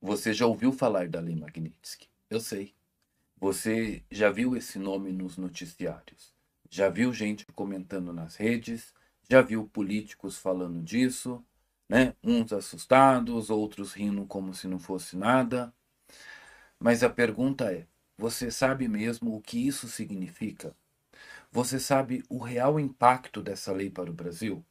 Você já ouviu falar da Lei Magnitsky? Eu sei. Você já viu esse nome nos noticiários? Já viu gente comentando nas redes? Já viu políticos falando disso? Né? Uns assustados, outros rindo como se não fosse nada. Mas a pergunta é: você sabe mesmo o que isso significa? Você sabe o real impacto dessa lei para o Brasil?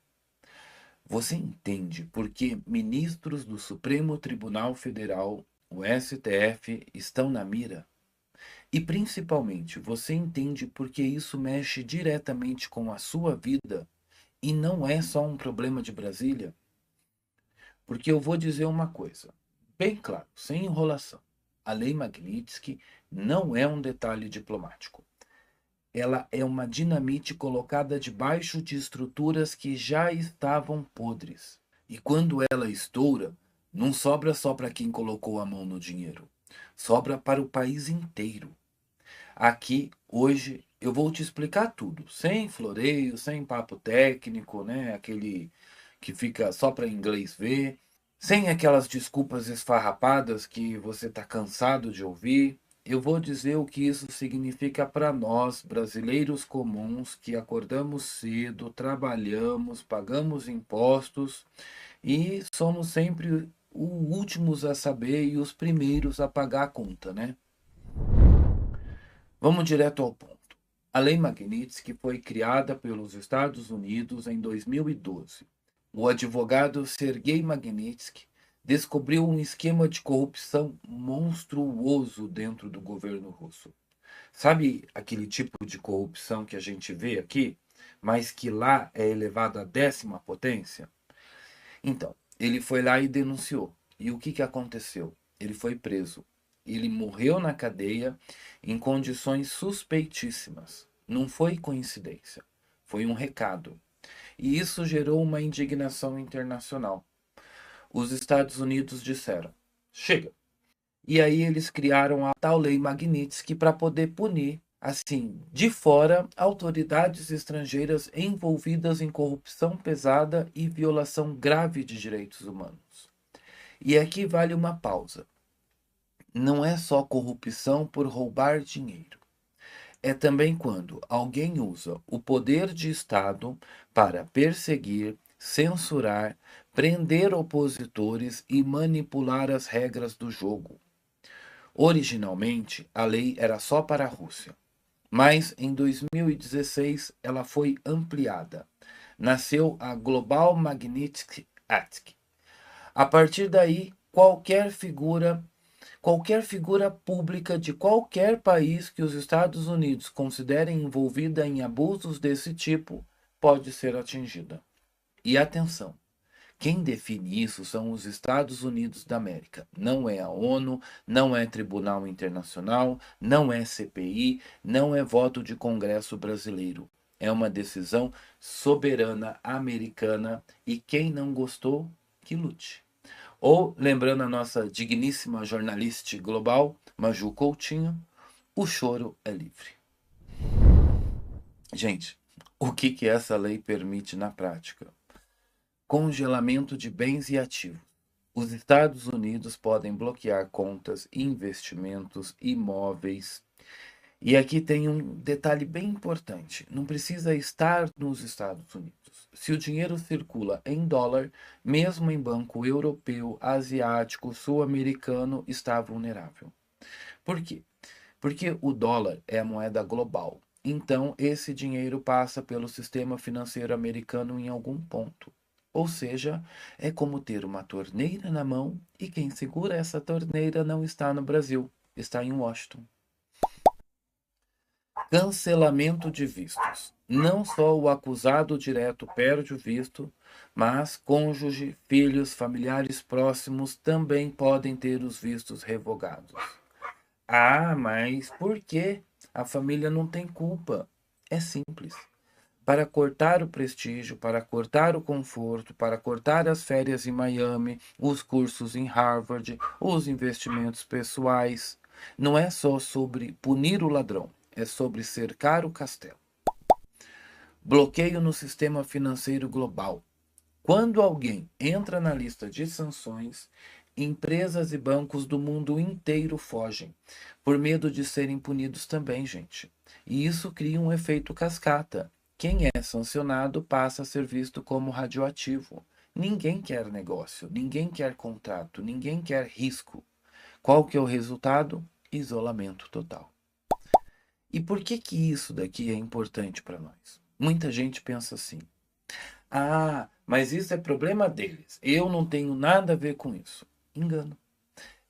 Você entende por que ministros do Supremo Tribunal Federal, o STF, estão na mira? E principalmente, você entende por que isso mexe diretamente com a sua vida e não é só um problema de Brasília? Porque eu vou dizer uma coisa, bem claro, sem enrolação. A Lei Magnitsky não é um detalhe diplomático. Ela é uma dinamite colocada debaixo de estruturas que já estavam podres. E quando ela estoura, não sobra só para quem colocou a mão no dinheiro, sobra para o país inteiro. Aqui, hoje, eu vou te explicar tudo, sem floreio, sem papo técnico, né? Aquele que fica só para inglês ver, sem aquelas desculpas esfarrapadas que você está cansado de ouvir. Eu vou dizer o que isso significa para nós, brasileiros comuns, que acordamos cedo, trabalhamos, pagamos impostos e somos sempre os últimos a saber e os primeiros a pagar a conta, né? Vamos direto ao ponto. A Lei Magnitsky foi criada pelos Estados Unidos em 2012. O advogado Sergei Magnitsky descobriu um esquema de corrupção monstruoso dentro do governo russo. Sabe aquele tipo de corrupção que a gente vê aqui, mas que lá é elevado à 10ª potência? Então, ele foi lá e denunciou. E o que aconteceu? Ele foi preso. Ele morreu na cadeia em condições suspeitíssimas. Não foi coincidência. Foi um recado. E isso gerou uma indignação internacional. Os Estados Unidos disseram: chega. E aí eles criaram a tal lei Magnitsky para poder punir, assim, de fora, autoridades estrangeiras envolvidas em corrupção pesada e violação grave de direitos humanos. E aqui vale uma pausa. Não é só corrupção por roubar dinheiro. É também quando alguém usa o poder de Estado para perseguir, censurar, prender opositores e manipular as regras do jogo. Originalmente, a lei era só para a Rússia, mas em 2016 ela foi ampliada. Nasceu a Global Magnitsky Act. A partir daí, qualquer figura pública de qualquer país que os Estados Unidos considerem envolvida em abusos desse tipo pode ser atingida. E atenção, quem define isso são os Estados Unidos da América. Não é a ONU, não é Tribunal Internacional, não é CPI, não é voto de Congresso brasileiro. É uma decisão soberana americana e quem não gostou, que lute. Ou, lembrando a nossa digníssima jornalista global, Maju Coutinho, o choro é livre. Gente, o que essa lei permite na prática? Congelamento de bens e ativos. Os Estados Unidos podem bloquear contas, investimentos, imóveis. E aqui tem um detalhe bem importante: não precisa estar nos Estados Unidos. Se o dinheiro circula em dólar, mesmo em banco europeu, asiático, sul-americano, está vulnerável. Por quê? Porque o dólar é a moeda global. Então, esse dinheiro passa pelo sistema financeiro americano em algum ponto. Ou seja, é como ter uma torneira na mão e quem segura essa torneira não está no Brasil, está em Washington. Cancelamento de vistos. Não só o acusado direto perde o visto, mas cônjuge, filhos, familiares próximos também podem ter os vistos revogados. Ah, mas por quê? A família não tem culpa. É simples. Para cortar o prestígio, para cortar o conforto, para cortar as férias em Miami, os cursos em Harvard, os investimentos pessoais. Não é só sobre punir o ladrão, é sobre cercar o castelo. Bloqueio no sistema financeiro global. Quando alguém entra na lista de sanções, Empresas e bancos do mundo inteiro fogem, por medo de serem punidos também, gente. E isso cria um efeito cascata. Quem é sancionado passa a ser visto como radioativo. Ninguém quer negócio, ninguém quer contrato, ninguém quer risco. Qual que é o resultado? Isolamento total. E por que que isso daqui é importante para nós? Muita gente pensa assim: ah, mas isso é problema deles. Eu não tenho nada a ver com isso. Engano.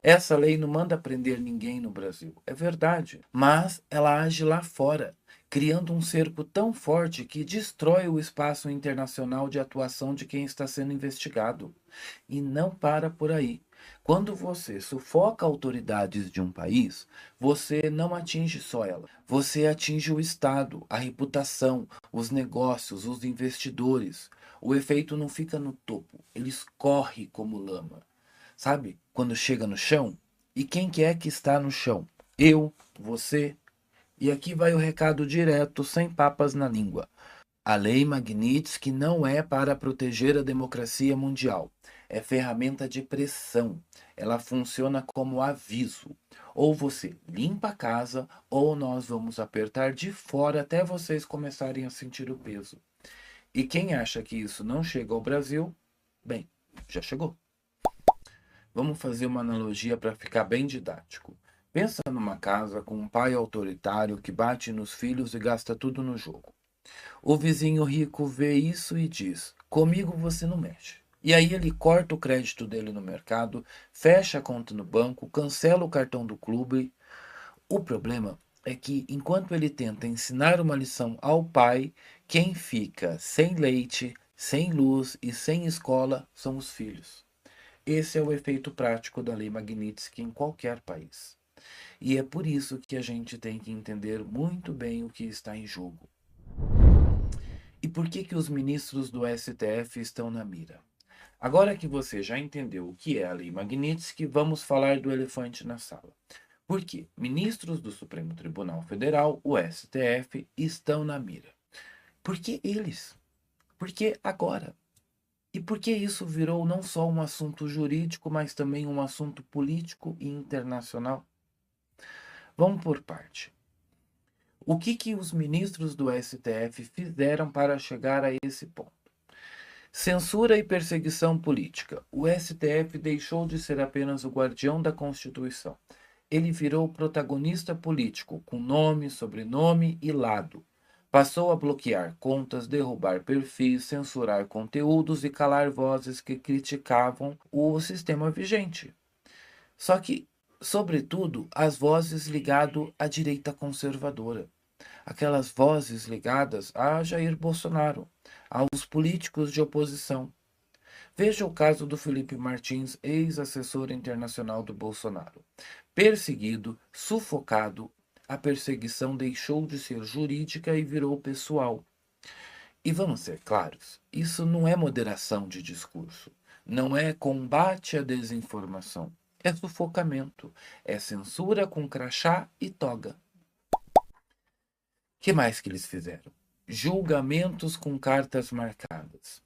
Essa lei não manda prender ninguém no Brasil. É verdade. Mas ela age lá fora, criando um cerco tão forte que destrói o espaço internacional de atuação de quem está sendo investigado. E não para por aí. Quando você sufoca autoridades de um país, você não atinge só ela. Você atinge o Estado, a reputação, os negócios, os investidores. O efeito não fica no topo, ele escorre como lama. Sabe? Quando chega no chão. E quem que é que está no chão? Eu, você. E aqui vai o recado direto, sem papas na língua. A Lei Magnitsky não é para proteger a democracia mundial. É ferramenta de pressão. Ela funciona como aviso. Ou você limpa a casa, ou nós vamos apertar de fora até vocês começarem a sentir o peso. E quem acha que isso não chega ao Brasil, bem, já chegou. Vamos fazer uma analogia para ficar bem didático. Pensa numa casa com um pai autoritário que bate nos filhos e gasta tudo no jogo. O vizinho rico vê isso e diz: comigo você não mexe. E aí ele corta o crédito dele no mercado, fecha a conta no banco, cancela o cartão do clube. O problema é que, enquanto ele tenta ensinar uma lição ao pai, quem fica sem leite, sem luz e sem escola são os filhos. Esse é o efeito prático da Lei Magnitsky em qualquer país. E é por isso que a gente tem que entender muito bem o que está em jogo. E por que que os ministros do STF estão na mira? Agora que você já entendeu o que é a Lei Magnitsky, vamos falar do elefante na sala. Por quê? Ministros do Supremo Tribunal Federal, o STF, estão na mira. Por que eles? Por que agora? E por que isso virou não só um assunto jurídico, mas também um assunto político e internacional? Vamos por parte. O que que os ministros do STF fizeram para chegar a esse ponto? Censura e perseguição política. O STF deixou de ser apenas o guardião da Constituição. Ele virou protagonista político, com nome, sobrenome e lado. Passou a bloquear contas, derrubar perfis, censurar conteúdos e calar vozes que criticavam o sistema vigente. Só que, sobretudo, as vozes ligadas à direita conservadora. Aquelas vozes ligadas a Jair Bolsonaro, aos políticos de oposição. Veja o caso do Felipe Martins, ex-assessor internacional do Bolsonaro. Perseguido, sufocado, a perseguição deixou de ser jurídica e virou pessoal. E vamos ser claros, isso não é moderação de discurso, não é combate à desinformação, é sufocamento, é censura com crachá e toga. Que mais que eles fizeram? Julgamentos com cartas marcadas.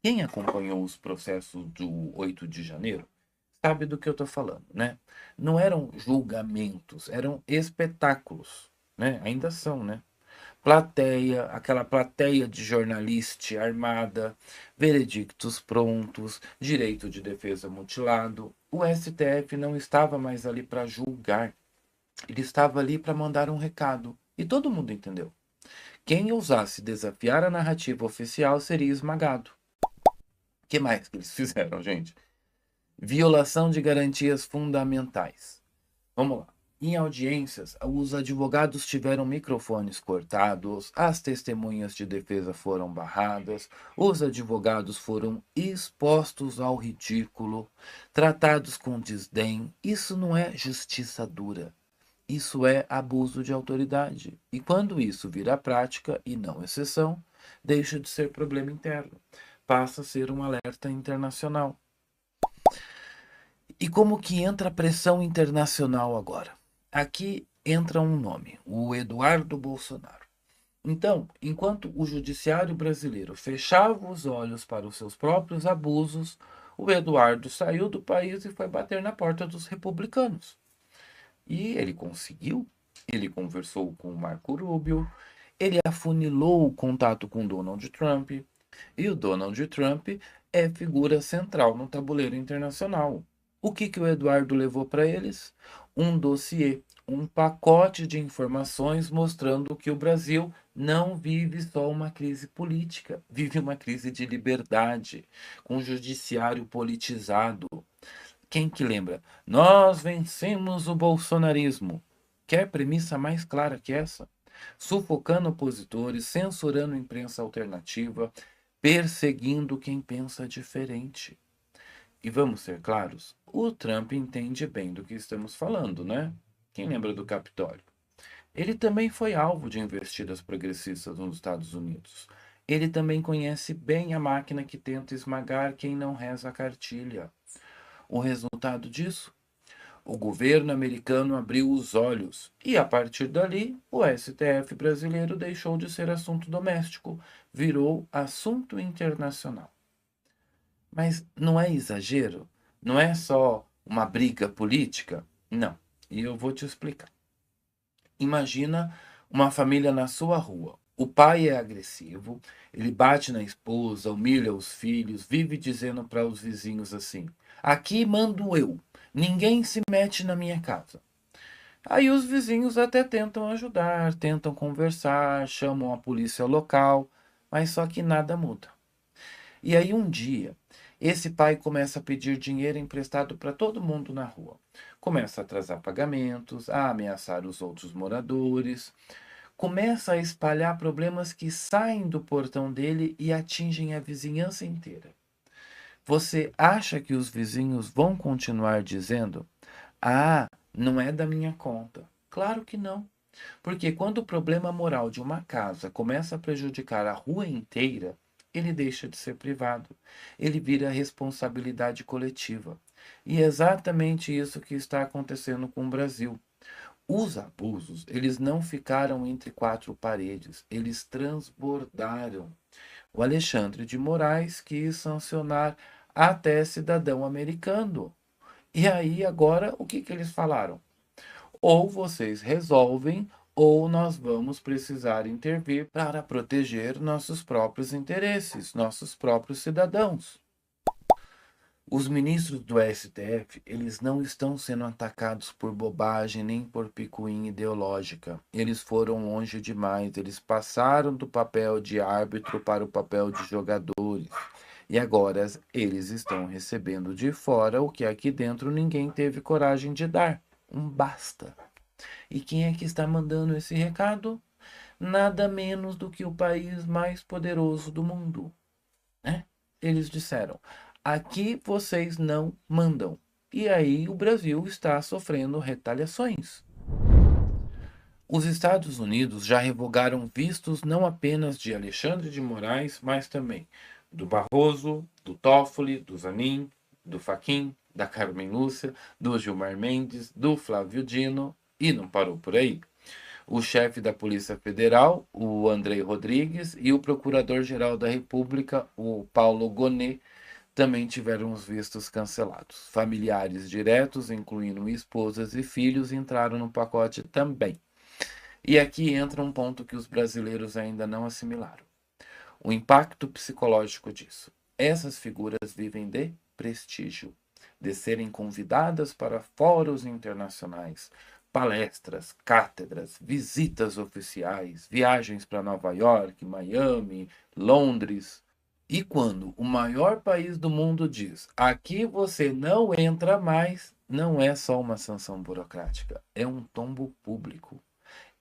Quem acompanhou os processos do 8 de janeiro sabe do que eu estou falando, né? Não eram julgamentos, eram espetáculos, né? Ainda são, né? Plateia, aquela plateia de jornalista armada, veredictos prontos, direito de defesa mutilado. O STF não estava mais ali para julgar, ele estava ali para mandar um recado. E todo mundo entendeu. Quem ousasse desafiar a narrativa oficial seria esmagado. O que mais que eles fizeram, gente? Violação de garantias fundamentais. Vamos lá. Em audiências, os advogados tiveram microfones cortados, as testemunhas de defesa foram barradas, os advogados foram expostos ao ridículo, tratados com desdém. Isso não é justiça dura. Isso é abuso de autoridade. E quando isso vira prática e não exceção, deixa de ser problema interno, passa a ser um alerta internacional. E como que entra a pressão internacional agora? Aqui entra um nome, o Eduardo Bolsonaro. Então, enquanto o judiciário brasileiro fechava os olhos para os seus próprios abusos, o Eduardo saiu do país e foi bater na porta dos republicanos. E ele conseguiu. Ele conversou com o Marco Rubio, ele afunilou o contato com Donald Trump, e o Donald Trump é figura central no tabuleiro internacional. O que o Eduardo levou para eles? Um dossiê, um pacote de informações mostrando que o Brasil não vive só uma crise política, vive uma crise de liberdade, com o judiciário politizado. Quem que lembra? Nós vencemos o bolsonarismo. Quer premissa mais clara que essa? Sufocando opositores, censurando imprensa alternativa, perseguindo quem pensa diferente. E vamos ser claros, o Trump entende bem do que estamos falando, né? Quem lembra do Capitólio? Ele também foi alvo de investidas progressistas nos Estados Unidos. Ele também conhece bem a máquina que tenta esmagar quem não reza a cartilha. O resultado disso? O governo americano abriu os olhos e, a partir dali, o STF brasileiro deixou de ser assunto doméstico, virou assunto internacional. Mas não é exagero? Não é só uma briga política? Não. E eu vou te explicar. Imagina uma família na sua rua. O pai é agressivo, ele bate na esposa, humilha os filhos, vive dizendo para os vizinhos assim: aqui mando eu, ninguém se mete na minha casa. Aí os vizinhos até tentam ajudar, tentam conversar, chamam a polícia local, mas só que nada muda. E aí um dia, esse pai começa a pedir dinheiro emprestado para todo mundo na rua. Começa a atrasar pagamentos, a ameaçar os outros moradores, começa a espalhar problemas que saem do portão dele e atingem a vizinhança inteira. Você acha que os vizinhos vão continuar dizendo: ah, não é da minha conta? Claro que não. Porque quando o problema moral de uma casa começa a prejudicar a rua inteira, ele deixa de ser privado. Ele vira responsabilidade coletiva. E é exatamente isso que está acontecendo com o Brasil. Os abusos, eles não ficaram entre quatro paredes, eles transbordaram. O Alexandre de Moraes quis sancionar até cidadão americano. E aí, agora, o que eles falaram? Ou vocês resolvem, ou nós vamos precisar intervir para proteger nossos próprios interesses, nossos próprios cidadãos. Os ministros do STF, eles não estão sendo atacados por bobagem nem por picuinha ideológica. Eles foram longe demais, eles passaram do papel de árbitro para o papel de jogadores. E agora eles estão recebendo de fora o que aqui dentro ninguém teve coragem de dar. Um basta. E quem é que está mandando esse recado? Nada menos do que o país mais poderoso do mundo, né? Eles disseram: aqui vocês não mandam. E aí o Brasil está sofrendo retaliações. Os Estados Unidos já revogaram vistos não apenas de Alexandre de Moraes, mas também do Barroso, do Toffoli, do Zanin, do Fachin, da Carmen Lúcia, do Gilmar Mendes, do Flávio Dino, e não parou por aí. O chefe da Polícia Federal, o Andrei Rodrigues, e o Procurador-Geral da República, o Paulo Gonet, também tiveram os vistos cancelados. Familiares diretos, incluindo esposas e filhos, entraram no pacote também. E aqui entra um ponto que os brasileiros ainda não assimilaram: o impacto psicológico disso. Essas figuras vivem de prestígio, de serem convidadas para fóruns internacionais, palestras, cátedras, visitas oficiais, viagens para Nova York, Miami, Londres. E quando o maior país do mundo diz: aqui você não entra mais, não é só uma sanção burocrática, é um tombo público,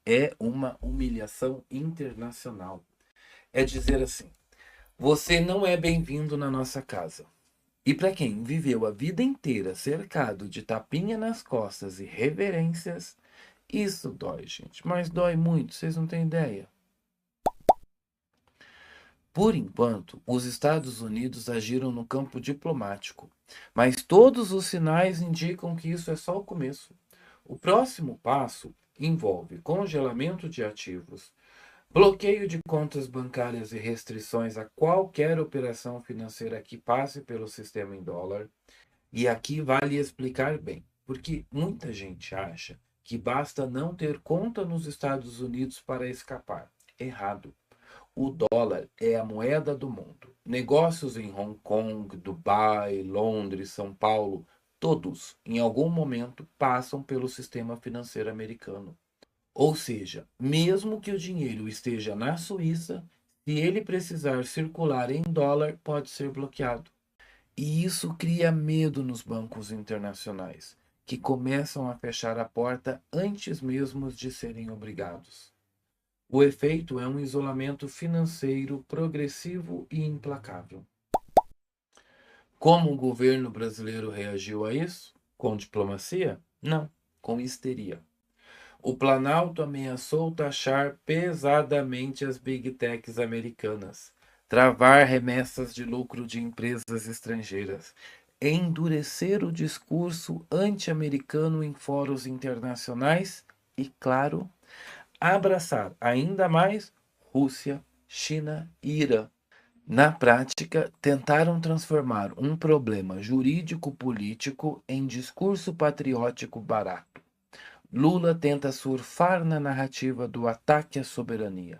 é uma humilhação internacional. É dizer assim: você não é bem-vindo na nossa casa. E para quem viveu a vida inteira cercado de tapinha nas costas e reverências, isso dói, gente. Mas dói muito, vocês não têm ideia. Por enquanto, os Estados Unidos agiram no campo diplomático, mas todos os sinais indicam que isso é só o começo. O próximo passo envolve congelamento de ativos, Bloqueio de contas bancárias e restrições a qualquer operação financeira que passe pelo sistema em dólar. E aqui vale explicar bem, porque muita gente acha que basta não ter conta nos Estados Unidos para escapar. Errado. O dólar é a moeda do mundo. Negócios em Hong Kong, Dubai, Londres, São Paulo, todos, em algum momento, passam pelo sistema financeiro americano. Ou seja, mesmo que o dinheiro esteja na Suíça, se ele precisar circular em dólar, pode ser bloqueado. E isso cria medo nos bancos internacionais, que começam a fechar a porta antes mesmo de serem obrigados. O efeito é um isolamento financeiro progressivo e implacável. Como o governo brasileiro reagiu a isso? Com diplomacia? Não, com histeria. O Planalto ameaçou taxar pesadamente as big techs americanas, travar remessas de lucro de empresas estrangeiras, endurecer o discurso anti-americano em fóruns internacionais e, claro, abraçar ainda mais Rússia, China e Irã. Na prática, tentaram transformar um problema jurídico-político em discurso patriótico barato. Lula tenta surfar na narrativa do ataque à soberania.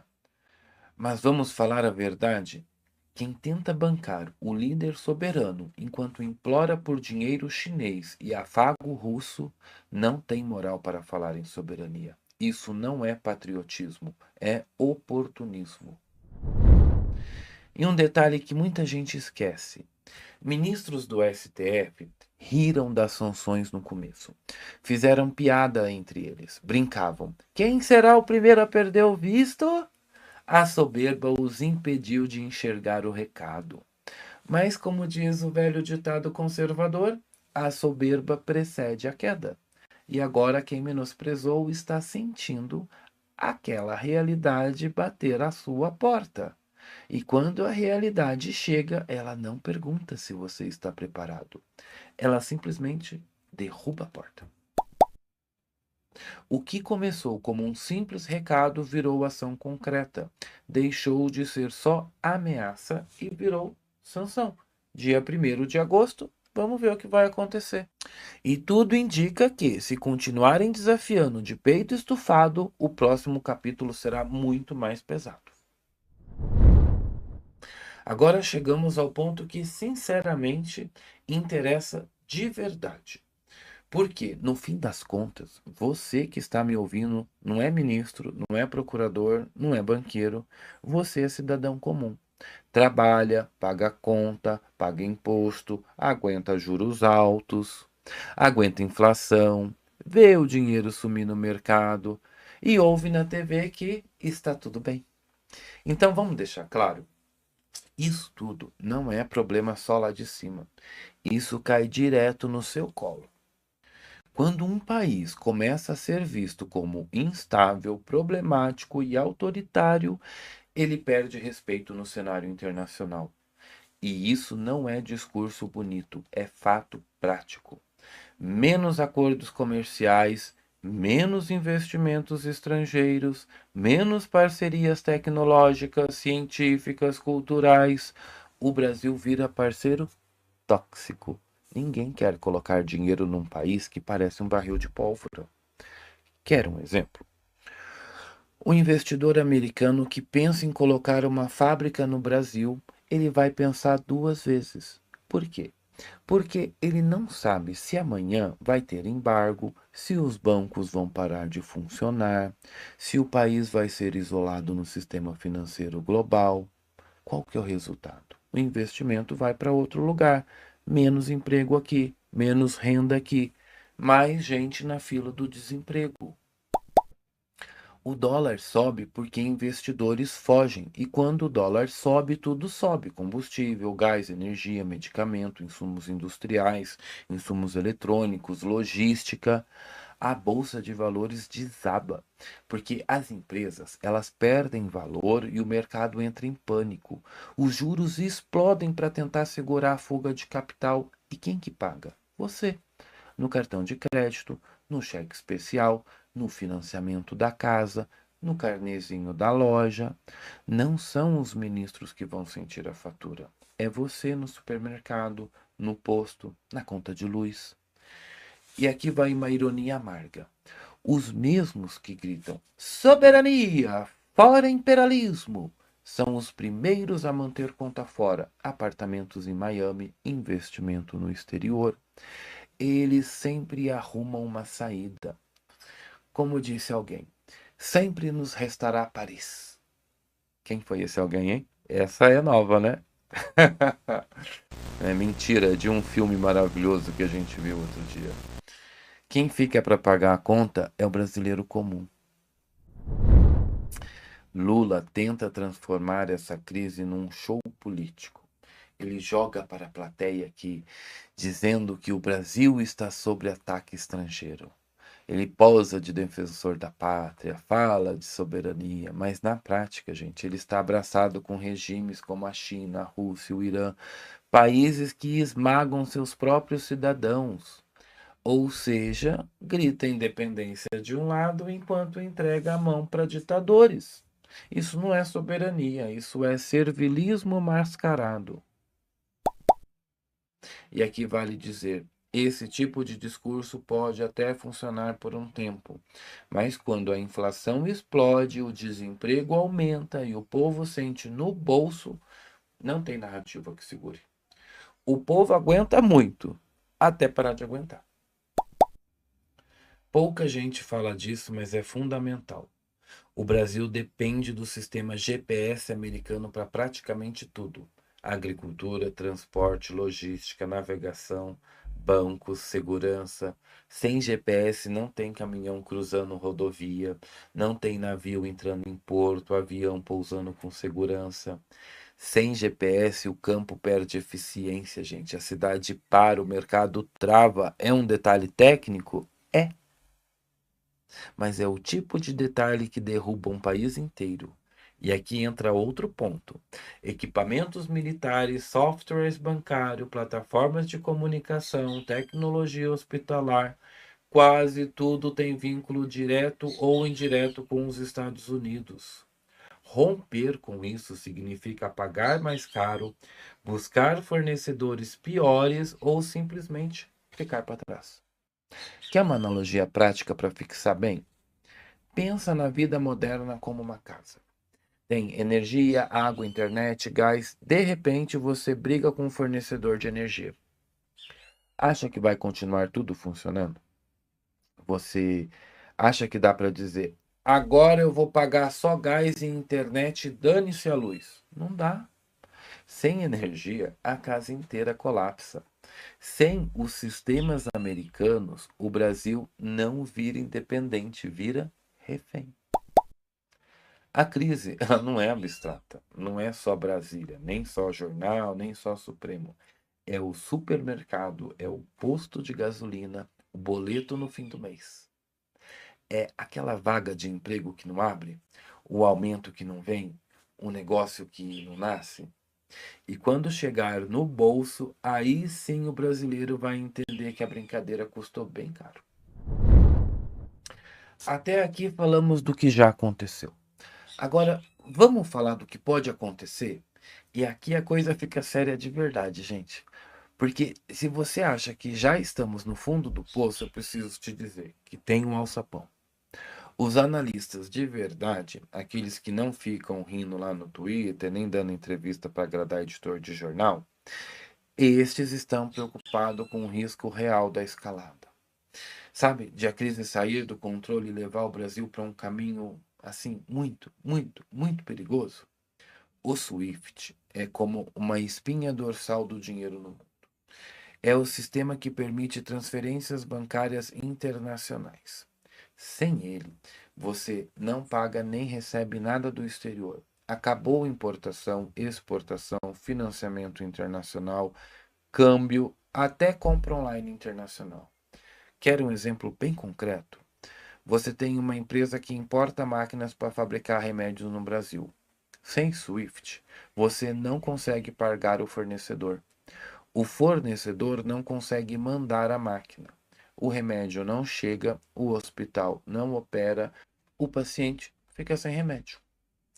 Mas vamos falar a verdade? Quem tenta bancar o líder soberano enquanto implora por dinheiro chinês e afago russo não tem moral para falar em soberania. Isso não é patriotismo, é oportunismo. E um detalhe que muita gente esquece: ministros do STF riram das sanções no começo. Fizeram piada entre eles, brincavam. Quem será o primeiro a perder o visto? A soberba os impediu de enxergar o recado. Mas, como diz o velho ditado conservador, a soberba precede a queda. E agora quem menosprezou está sentindo aquela realidade bater à sua porta. E quando a realidade chega, ela não pergunta se você está preparado. Ela simplesmente derruba a porta. O que começou como um simples recado virou ação concreta. Deixou de ser só ameaça e virou sanção. Dia 1º de agosto, vamos ver o que vai acontecer. E tudo indica que, se continuarem desafiando de peito estufado, o próximo capítulo será muito mais pesado. Agora chegamos ao ponto que, sinceramente, interessa de verdade. Porque, no fim das contas, você que está me ouvindo não é ministro, não é procurador, não é banqueiro, você é cidadão comum. Trabalha, paga conta, paga imposto, aguenta juros altos, aguenta inflação, vê o dinheiro sumir no mercado e ouve na TV que está tudo bem. Então vamos deixar claro, isso tudo não é problema só lá de cima. Isso cai direto no seu colo. Quando um país começa a ser visto como instável, problemático e autoritário, ele perde respeito no cenário internacional. E isso não é discurso bonito, é fato prático. Menos acordos comerciais, menos investimentos estrangeiros, menos parcerias tecnológicas, científicas, culturais. O Brasil vira parceiro tóxico. Ninguém quer colocar dinheiro num país que parece um barril de pólvora. Quer um exemplo? O investidor americano que pensa em colocar uma fábrica no Brasil, ele vai pensar duas vezes. Por quê? Porque ele não sabe se amanhã vai ter embargo, se os bancos vão parar de funcionar, se o país vai ser isolado no sistema financeiro global. Qual que é o resultado? O investimento vai para outro lugar, menos emprego aqui, menos renda aqui, mais gente na fila do desemprego. O dólar sobe porque investidores fogem, e quando o dólar sobe, tudo sobe: combustível, gás, energia, medicamento, insumos industriais, insumos eletrônicos, logística. A bolsa de valores desaba, porque as empresas, elas perdem valor e o mercado entra em pânico. Os juros explodem para tentar segurar a fuga de capital. E quem que paga? Você. No cartão de crédito, no cheque especial, no financiamento da casa, no carnezinho da loja. Não são os ministros que vão sentir a fatura. É você no supermercado, no posto, na conta de luz. E aqui vai uma ironia amarga. Os mesmos que gritam soberania, fora imperialismo, são os primeiros a manter conta fora, apartamentos em Miami, investimento no exterior. Eles sempre arrumam uma saída. Como disse alguém, sempre nos restará Paris. Quem foi esse alguém, hein? Essa é nova, né? É mentira, é de um filme maravilhoso que a gente viu outro dia. Quem fica para pagar a conta é o brasileiro comum. Lula tenta transformar essa crise num show político. Ele joga para a plateia aqui, dizendo que o Brasil está sob ataque estrangeiro. Ele posa de defensor da pátria, fala de soberania, mas na prática, gente, ele está abraçado com regimes como a China, a Rússia, o Irã, países que esmagam seus próprios cidadãos. Ou seja, grita independência de um lado enquanto entrega a mão para ditadores. Isso não é soberania, isso é servilismo mascarado. E aqui vale dizer, esse tipo de discurso pode até funcionar por um tempo, mas quando a inflação explode, o desemprego aumenta e o povo sente no bolso, não tem narrativa que segure. O povo aguenta muito, até parar de aguentar. Pouca gente fala disso, mas é fundamental. O Brasil depende do sistema GPS americano para praticamente tudo: agricultura, transporte, logística, navegação, bancos, segurança. Sem GPS não tem caminhão cruzando rodovia, não tem navio entrando em porto, avião pousando com segurança. Sem GPS o campo perde eficiência, gente. A cidade para, o mercado trava. É um detalhe técnico? É, mas é o tipo de detalhe que derruba um país inteiro. E aqui entra outro ponto: equipamentos militares, softwares bancários, plataformas de comunicação, tecnologia hospitalar, quase tudo tem vínculo direto ou indireto com os Estados Unidos. Romper com isso significa pagar mais caro, buscar fornecedores piores ou simplesmente ficar para trás. Quer uma analogia prática para fixar bem? Pensa na vida moderna como uma casa. Tem energia, água, internet, gás. De repente você briga com o fornecedor de energia. Acha que vai continuar tudo funcionando? Você acha que dá para dizer: agora eu vou pagar só gás e internet, dane-se a luz? Não dá. Sem energia, a casa inteira colapsa. Sem os sistemas americanos, o Brasil não vira independente, vira refém. A crise, ela não é abstrata, não é só Brasília, nem só jornal, nem só Supremo. É o supermercado, é o posto de gasolina, o boleto no fim do mês. É aquela vaga de emprego que não abre, o aumento que não vem, o negócio que não nasce. E quando chegar no bolso, aí sim o brasileiro vai entender que a brincadeira custou bem caro. Até aqui falamos do que já aconteceu. Agora, vamos falar do que pode acontecer? E aqui a coisa fica séria de verdade, gente. Porque se você acha que já estamos no fundo do poço, eu preciso te dizer que tem um alçapão. Os analistas de verdade, aqueles que não ficam rindo lá no Twitter, nem dando entrevista para agradar editor de jornal, estes estão preocupados com o risco real da escalada. Sabe, de a crise sair do controle e levar o Brasil para um caminho assim muito, muito, muito perigoso. O SWIFT é como uma espinha dorsal do dinheiro no mundo. É o sistema que permite transferências bancárias internacionais. Sem ele, você não paga nem recebe nada do exterior. Acabou importação, exportação, financiamento internacional, câmbio, até compra online internacional. Quer um exemplo bem concreto? Você tem uma empresa que importa máquinas para fabricar remédios no Brasil. Sem Swift, você não consegue pagar o fornecedor. O fornecedor não consegue mandar a máquina. O remédio não chega, o hospital não opera, o paciente fica sem remédio.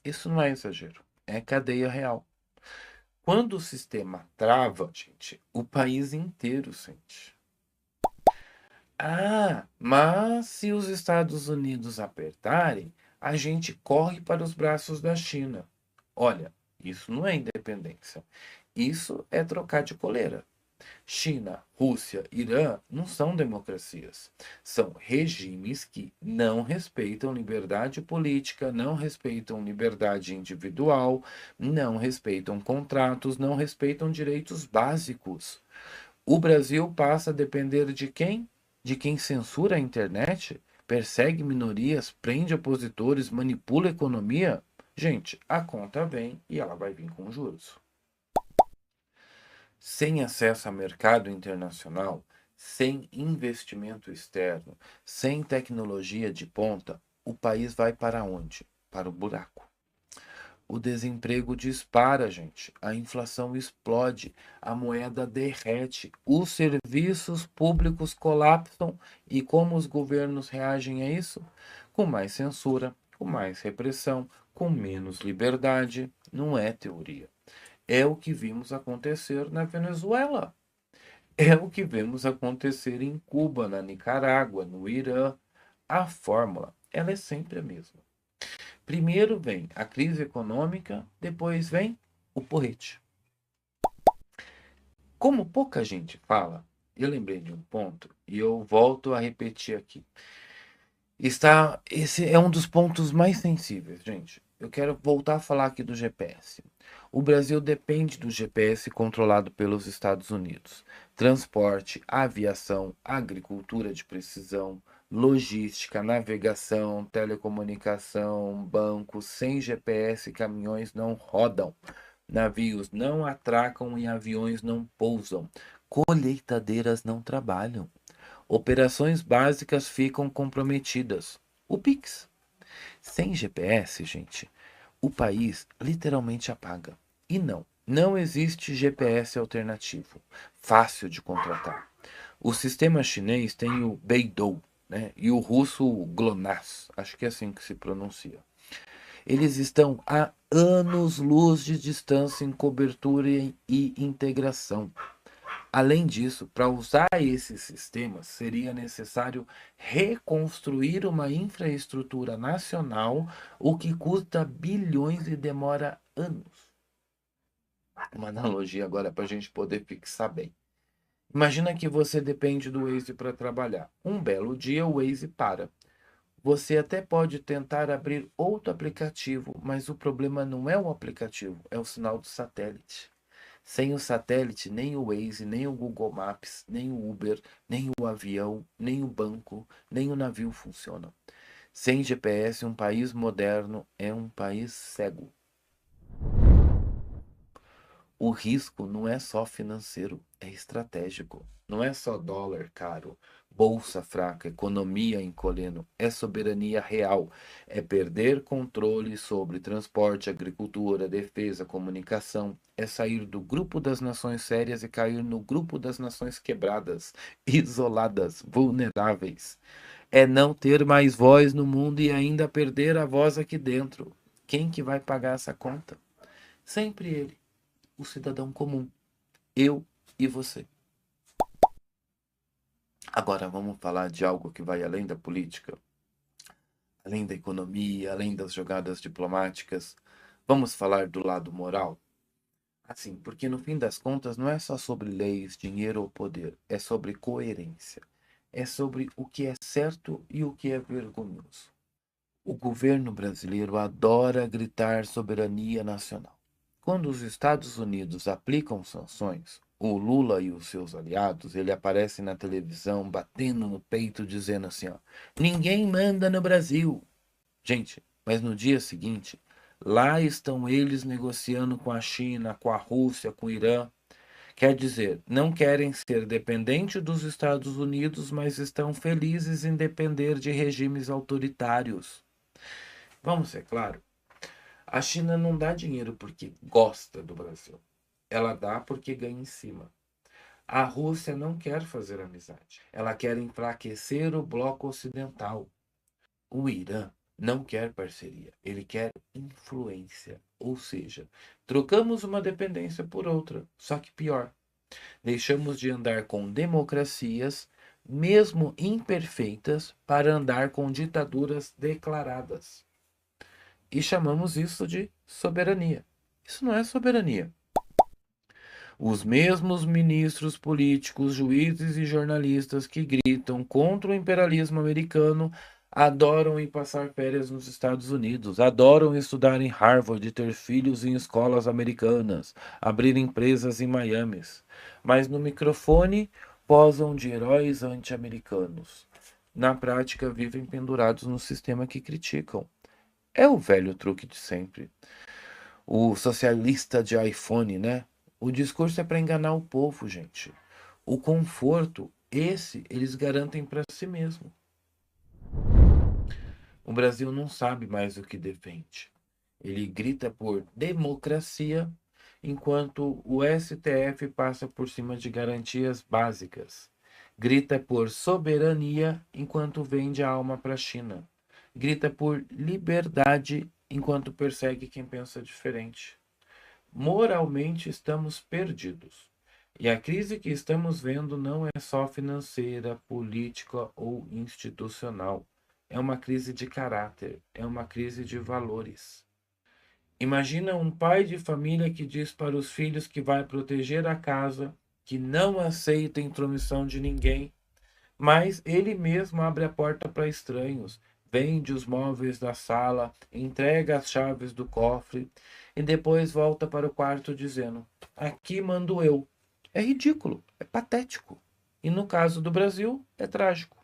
Isso não é exagero, é cadeia real. Quando o sistema trava, gente, o país inteiro sente. Ah, mas se os Estados Unidos apertarem, a gente corre para os braços da China. Olha, isso não é independência. Isso é trocar de coleira. China, Rússia, Irã não são democracias. São regimes que não respeitam liberdade política, não respeitam liberdade individual, não respeitam contratos, não respeitam direitos básicos. O Brasil passa a depender de quem? De quem censura a internet, persegue minorias, prende opositores, manipula a economia? Gente, a conta vem e ela vai vir com juros. Sem acesso a mercado internacional, sem investimento externo, sem tecnologia de ponta, o país vai para onde? Para o buraco. O desemprego dispara, gente. A inflação explode, a moeda derrete, os serviços públicos colapsam e como os governos reagem a isso? Com mais censura, com mais repressão, com menos liberdade. Não é teoria. É o que vimos acontecer na Venezuela. É o que vemos acontecer em Cuba, na Nicarágua, no Irã. A fórmula, ela é sempre a mesma. Primeiro vem a crise econômica, depois vem o porrete. Como pouca gente fala, eu lembrei de um ponto e eu volto a repetir aqui. Esse é um dos pontos mais sensíveis, gente. Eu quero voltar a falar aqui do GPS. O Brasil depende do GPS controlado pelos Estados Unidos. Transporte, aviação, agricultura de precisão, logística, navegação, telecomunicação, bancos. Sem GPS, caminhões não rodam, navios não atracam e aviões não pousam, colheitadeiras não trabalham. Operações básicas ficam comprometidas. O Pix. Sem GPS, gente, o país literalmente apaga. E não existe GPS alternativo, fácil de contratar. O sistema chinês tem o Beidou, né? E o russo o GLONASS, acho que é assim que se pronuncia. Eles estão a anos-luz de distância em cobertura e integração. Além disso, para usar esses sistemas, seria necessário reconstruir uma infraestrutura nacional, o que custa bilhões e demora anos. Uma analogia agora para a gente poder fixar bem. Imagina que você depende do Waze para trabalhar. Um belo dia o Waze para. Você até pode tentar abrir outro aplicativo, mas o problema não é o aplicativo, é o sinal do satélite. Sem o satélite, nem o Waze, nem o Google Maps, nem o Uber, nem o avião, nem o banco, nem o navio funcionam. Sem GPS, um país moderno é um país cego. O risco não é só financeiro, é estratégico. Não é só dólar caro, bolsa fraca, economia encolhendo. É soberania real. É perder controle sobre transporte, agricultura, defesa, comunicação. É sair do grupo das nações sérias e cair no grupo das nações quebradas, isoladas, vulneráveis. É não ter mais voz no mundo e ainda perder a voz aqui dentro. Quem que vai pagar essa conta? Sempre ele, o cidadão comum, eu e você. Agora vamos falar de algo que vai além da política, além da economia, além das jogadas diplomáticas. Vamos falar do lado moral? Assim, porque no fim das contas não é só sobre leis, dinheiro ou poder, é sobre coerência. É sobre o que é certo e o que é vergonhoso. O governo brasileiro adora gritar soberania nacional. Quando os Estados Unidos aplicam sanções, o Lula e os seus aliados, ele aparece na televisão batendo no peito dizendo assim, ó, ninguém manda no Brasil. Gente, mas no dia seguinte, lá estão eles negociando com a China, com a Rússia, com o Irã. Quer dizer, não querem ser dependentes dos Estados Unidos, mas estão felizes em depender de regimes autoritários. Vamos ser claro, a China não dá dinheiro porque gosta do Brasil. Ela dá porque ganha em cima. A Rússia não quer fazer amizade. Ela quer enfraquecer o bloco ocidental. O Irã não quer parceria, ele quer influência. Ou seja, trocamos uma dependência por outra, só que pior. Deixamos de andar com democracias, mesmo imperfeitas, para andar com ditaduras declaradas. E chamamos isso de soberania. Isso não é soberania. Os mesmos ministros políticos, juízes e jornalistas que gritam contra o imperialismo americano adoram ir passar férias nos Estados Unidos, adoram estudar em Harvard e ter filhos em escolas americanas, abrir empresas em Miami. Mas no microfone posam de heróis anti-americanos. Na prática, vivem pendurados no sistema que criticam. É o velho truque de sempre. O socialista de iPhone, né? O discurso é para enganar o povo, gente. O conforto, esse eles garantem para si mesmo. O Brasil não sabe mais o que defende. Ele grita por democracia, enquanto o STF passa por cima de garantias básicas. Grita por soberania, enquanto vende a alma para a China. Grita por liberdade, enquanto persegue quem pensa diferente. Moralmente estamos perdidos. E a crise que estamos vendo não é só financeira, política ou institucional. É uma crise de caráter, é uma crise de valores. Imagina um pai de família que diz para os filhos que vai proteger a casa, que não aceita intromissão de ninguém, mas ele mesmo abre a porta para estranhos, vende os móveis da sala, entrega as chaves do cofre e depois volta para o quarto dizendo: aqui mando eu. É ridículo, é patético. E no caso do Brasil, é trágico.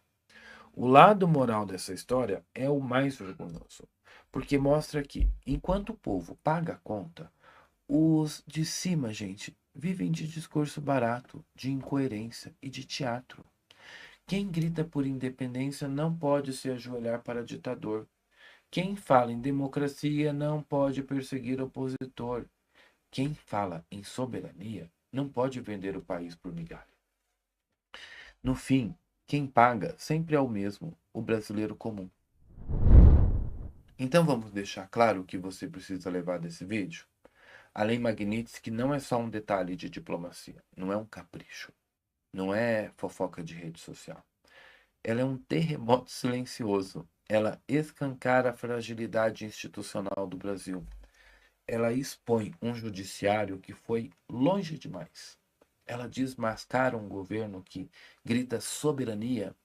O lado moral dessa história é o mais vergonhoso, porque mostra que, enquanto o povo paga a conta, os de cima, gente, vivem de discurso barato, de incoerência e de teatro. Quem grita por independência não pode se ajoelhar para ditador. Quem fala em democracia não pode perseguir opositor. Quem fala em soberania não pode vender o país por migalha. No fim, quem paga sempre é o mesmo, o brasileiro comum. Então vamos deixar claro o que você precisa levar desse vídeo? A Lei Magnitsky não é só um detalhe de diplomacia, não é um capricho, não é fofoca de rede social. Ela é um terremoto silencioso. Ela escancara a fragilidade institucional do Brasil. Ela expõe um judiciário que foi longe demais. Ela desmascara um governo que grita soberania,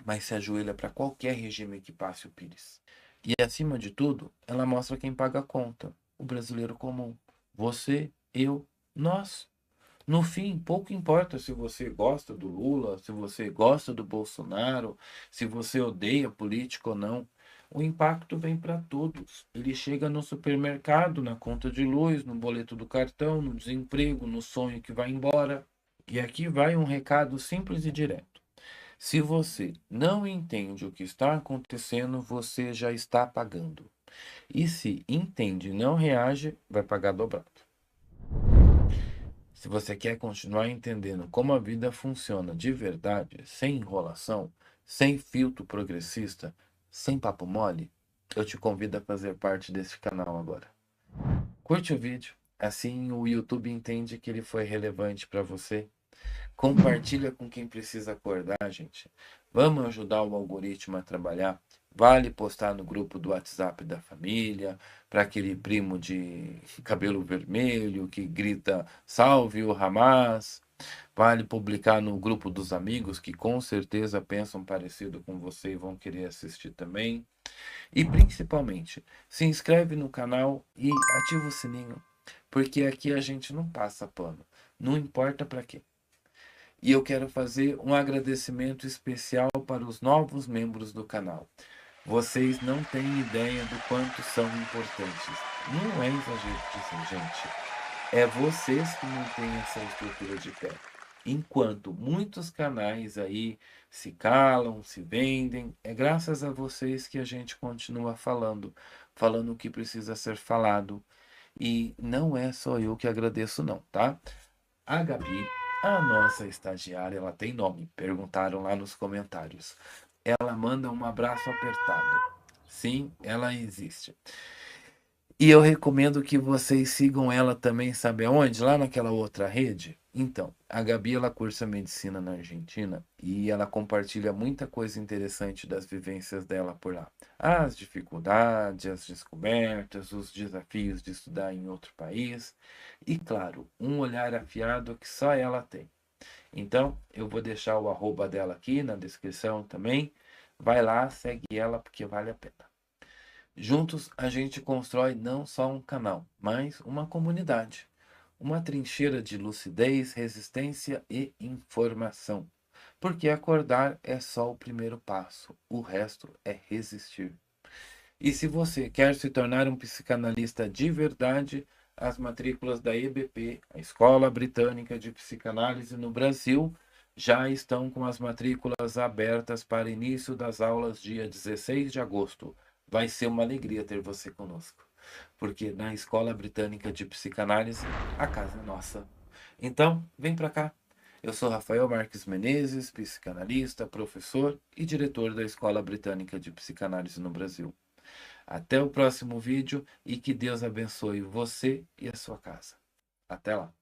mas se ajoelha para qualquer regime que passe o Pires. E, acima de tudo, ela mostra quem paga a conta: o brasileiro comum. Você, eu, nós. No fim, pouco importa se você gosta do Lula, se você gosta do Bolsonaro, se você odeia político ou não. O impacto vem para todos. Ele chega no supermercado, na conta de luz, no boleto do cartão, no desemprego, no sonho que vai embora. E aqui vai um recado simples e direto. Se você não entende o que está acontecendo, você já está pagando. E se entende e não reage, vai pagar dobrado. Se você quer continuar entendendo como a vida funciona de verdade, sem enrolação, sem filtro progressista, sem papo mole, eu te convido a fazer parte desse canal agora. Curte o vídeo, assim o YouTube entende que ele foi relevante para você. Compartilha com quem precisa acordar, gente. Vamos ajudar o algoritmo a trabalhar. Vale postar no grupo do WhatsApp da família, para aquele primo de cabelo vermelho que grita salve o Hamas. Vale publicar no grupo dos amigos que com certeza pensam parecido com você e vão querer assistir também. E principalmente, se inscreve no canal e ativa o sininho, porque aqui a gente não passa pano. Não importa para quê. E eu quero fazer um agradecimento especial para os novos membros do canal. Vocês não têm ideia do quanto são importantes. Não é exagero dizer, gente. É vocês que mantêm essa estrutura de pé. Enquanto muitos canais aí se calam, se vendem, é graças a vocês que a gente continua falando o que precisa ser falado. E não é só eu que agradeço, não, tá? A Gabi, a nossa estagiária, ela tem nome, perguntaram lá nos comentários. Ela manda um abraço apertado. Sim, ela existe. E eu recomendo que vocês sigam ela também, sabe aonde? Lá naquela outra rede. Então, a Gabi, ela cursa medicina na Argentina e ela compartilha muita coisa interessante das vivências dela por lá. As dificuldades, as descobertas, os desafios de estudar em outro país e, claro, um olhar afiado que só ela tem. Então, eu vou deixar o arroba dela aqui na descrição também. Vai lá, segue ela porque vale a pena. Juntos, a gente constrói não só um canal, mas uma comunidade. Uma trincheira de lucidez, resistência e informação. Porque acordar é só o primeiro passo, o resto é resistir. E se você quer se tornar um psicanalista de verdade, as matrículas da EBP, a Escola Britânica de Psicanálise no Brasil, já estão com as matrículas abertas para início das aulas dia 16 de agosto. Vai ser uma alegria ter você conosco, porque na Escola Britânica de Psicanálise, a casa é nossa. Então, vem para cá. Eu sou Rafael Marques Menezes, psicanalista, professor e diretor da Escola Britânica de Psicanálise no Brasil. Até o próximo vídeo e que Deus abençoe você e a sua casa. Até lá!